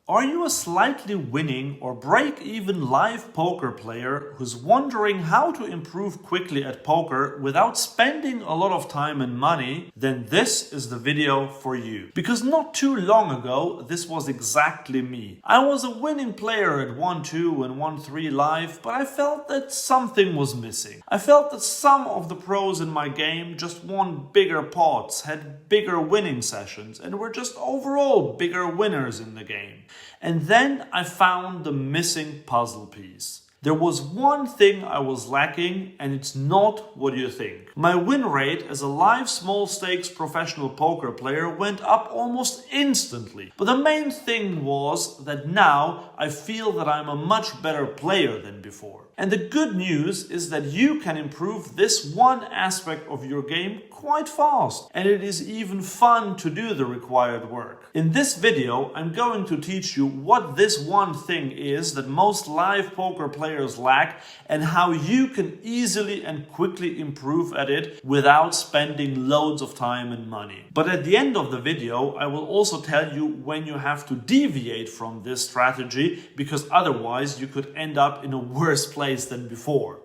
Are you a slightly winning or break-even live poker player who's wondering how to improve quickly at poker without spending a lot of time and money? Then this is the video for you. Because not too long ago, this was exactly me. I was a winning player at 1-2 and 1-3 live, but I felt that something was missing. I felt that some of the pros in my game just won bigger pots, had bigger winning sessions, and were just overall bigger winners in the game. And then I found the missing puzzle piece. There was one thing I was lacking, and it's not what you think. My win rate as a live small stakes professional poker player went up almost instantly. But the main thing was that now I feel that I'm a much better player than before. And the good news is that you can improve this one aspect of your game quite fast. And it is even fun to do the required work. In this video, I'm going to teach you what this one thing is that most live poker players lack and how you can easily and quickly improve at it without spending loads of time and money. But at the end of the video, I will also tell you when you have to deviate from this strategy, because otherwise you could end up in a worse place than before.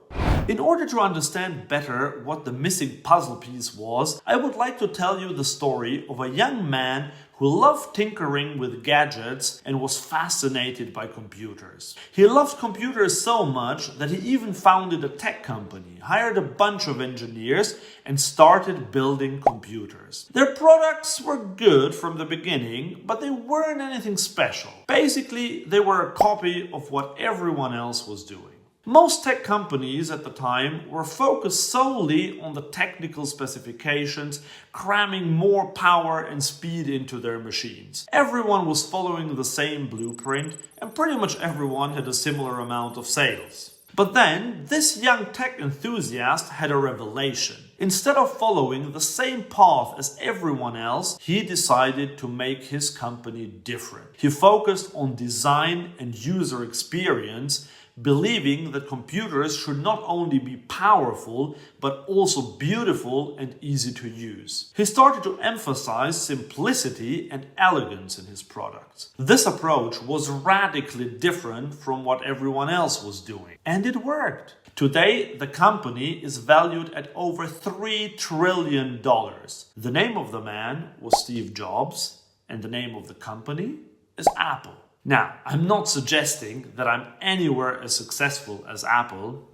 In order to understand better what the missing puzzle piece was, I would like to tell you the story of a young man who loved tinkering with gadgets and was fascinated by computers. He loved computers so much that he even founded a tech company, hired a bunch of engineers, and started building computers. Their products were good from the beginning, but they weren't anything special. Basically, they were a copy of what everyone else was doing. Most tech companies at the time were focused solely on the technical specifications, cramming more power and speed into their machines. Everyone was following the same blueprint, and pretty much everyone had a similar amount of sales. But then, this young tech enthusiast had a revelation. Instead of following the same path as everyone else, he decided to make his company different. He focused on design and user experience, believing that computers should not only be powerful, but also beautiful and easy to use. He started to emphasize simplicity and elegance in his products. This approach was radically different from what everyone else was doing, and it worked. Today, the company is valued at over $3 trillion. The name of the man was Steve Jobs, and the name of the company is Apple. Now, I'm not suggesting that I'm anywhere as successful as Apple,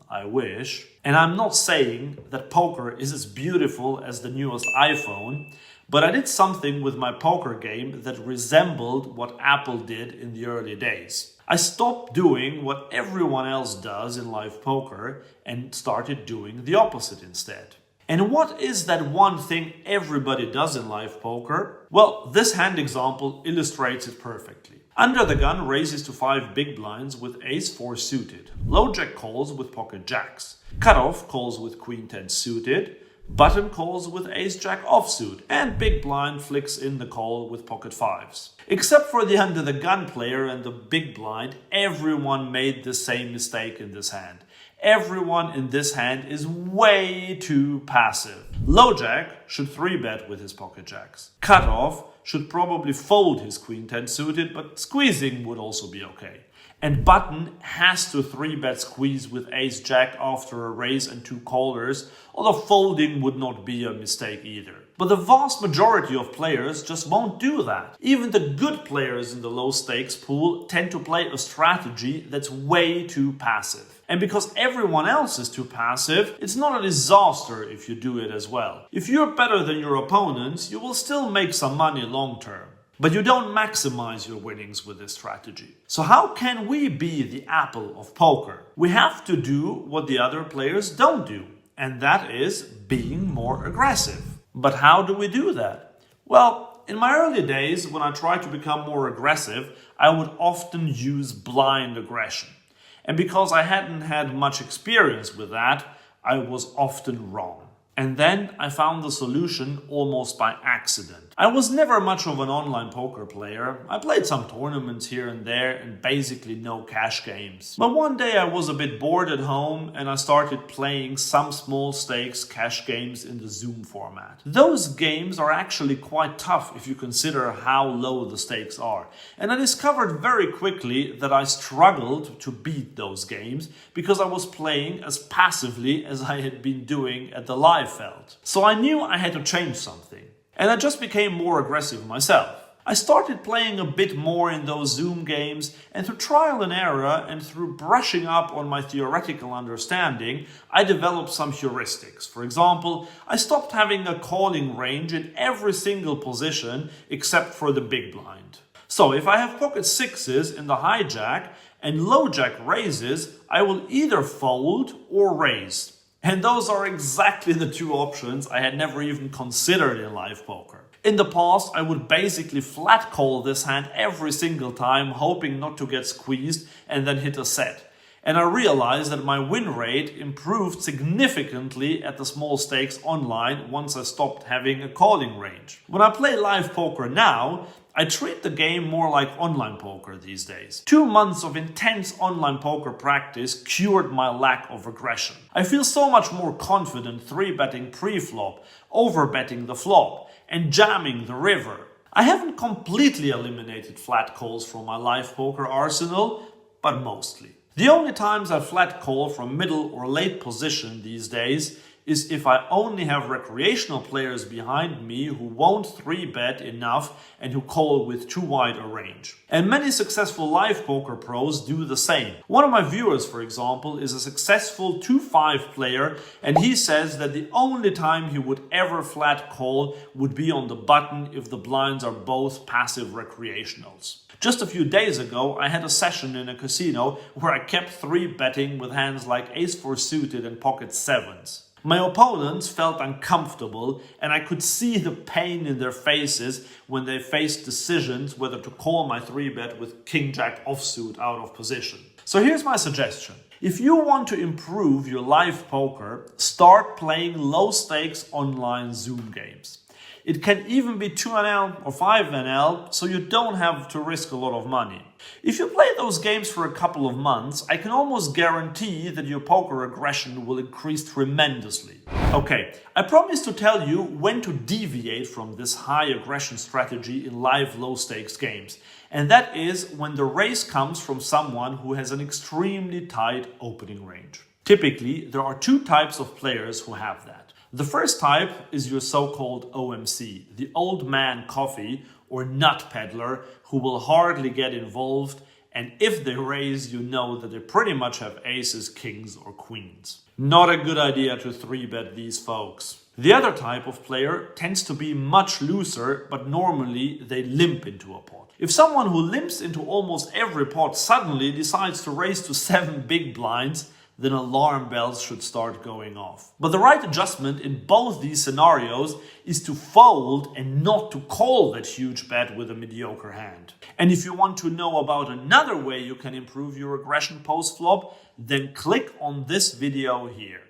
I wish, and I'm not saying that poker is as beautiful as the newest iPhone, but I did something with my poker game that resembled what Apple did in the early days. I stopped doing what everyone else does in live poker and started doing the opposite instead. And what is that one thing everybody does in live poker? Well, this hand example illustrates it perfectly. Under the gun raises to 5 big blinds with ace-4 suited. Low jack calls with pocket jacks. Cutoff calls with queen 10 suited. Button calls with ace-jack offsuit. And big blind flicks in the call with pocket 5s. Except for the under the gun player and the big blind, everyone made the same mistake in this hand. Everyone in this hand is way too passive. Low jack should 3-bet with his pocket jacks. Cutoff should probably fold his queen 10 suited, but squeezing would also be okay. And button has to 3-bet squeeze with ace jack after a raise and 2 callers, although folding would not be a mistake either. But the vast majority of players just won't do that. Even the good players in the low stakes pool tend to play a strategy that's way too passive. And because everyone else is too passive, it's not a disaster if you do it as well. If you're better than your opponents, you will still make some money long term. But you don't maximize your winnings with this strategy. So how can we be the Apple of poker? We have to do what the other players don't do, and that is being more aggressive. But how do we do that? Well, in my early days, when I tried to become more aggressive, I would often use blind aggression. And because I hadn't had much experience with that, I was often wrong. And then I found the solution almost by accident. I was never much of an online poker player. I played some tournaments here and there and basically no cash games. But one day I was a bit bored at home and I started playing some small stakes cash games in the Zoom format. Those games are actually quite tough if you consider how low the stakes are. And I discovered very quickly that I struggled to beat those games because I was playing as passively as I had been doing at the live felt. So I knew I had to change something. And I just became more aggressive myself. I started playing a bit more in those Zoom games, and through trial and error and through brushing up on my theoretical understanding, I developed some heuristics. For example, I stopped having a calling range in every single position except for the big blind. So if I have pocket sixes in the hijack and low jack raises, I will either fold or raise. And those are exactly the two options I had never even considered in live poker. In the past, I would basically flat call this hand every single time, hoping not to get squeezed and then hit a set. And I realized that my win rate improved significantly at the small stakes online once I stopped having a calling range. When I play live poker now, I treat the game more like online poker these days. 2 months of intense online poker practice cured my lack of aggression. I feel so much more confident 3-betting pre-flop, over-betting the flop, and jamming the river. I haven't completely eliminated flat calls from my live poker arsenal, but mostly. The only times I flat call from middle or late position these days is if I only have recreational players behind me who won't 3-bet enough and who call with too wide a range. And many successful live poker pros do the same. One of my viewers, for example, is a successful 2-5 player, and he says that the only time he would ever flat call would be on the button if the blinds are both passive recreationals. Just a few days ago, I had a session in a casino where I kept 3-betting with hands like ace-4 suited and pocket sevens. My opponents felt uncomfortable, and I could see the pain in their faces when they faced decisions whether to call my 3-bet with king-jack offsuit out of position. So here's my suggestion. If you want to improve your live poker, start playing low-stakes online Zoom games. It can even be 2NL or 5NL, so you don't have to risk a lot of money. If you play those games for a couple of months, I can almost guarantee that your poker aggression will increase tremendously. Okay, I promise to tell you when to deviate from this high aggression strategy in live low stakes games. And that is when the raise comes from someone who has an extremely tight opening range. Typically, there are 2 types of players who have that. The first type is your so-called OMC, the old man coffee or nut peddler who will hardly get involved, and if they raise, you know that they pretty much have aces, kings or queens. Not a good idea to 3-bet these folks. The other type of player tends to be much looser, but normally they limp into a pot. If someone who limps into almost every pot suddenly decides to raise to 7 big blinds, then alarm bells should start going off. But the right adjustment in both these scenarios is to fold and not to call that huge bet with a mediocre hand. And if you want to know about another way you can improve your aggression post-flop, then click on this video here.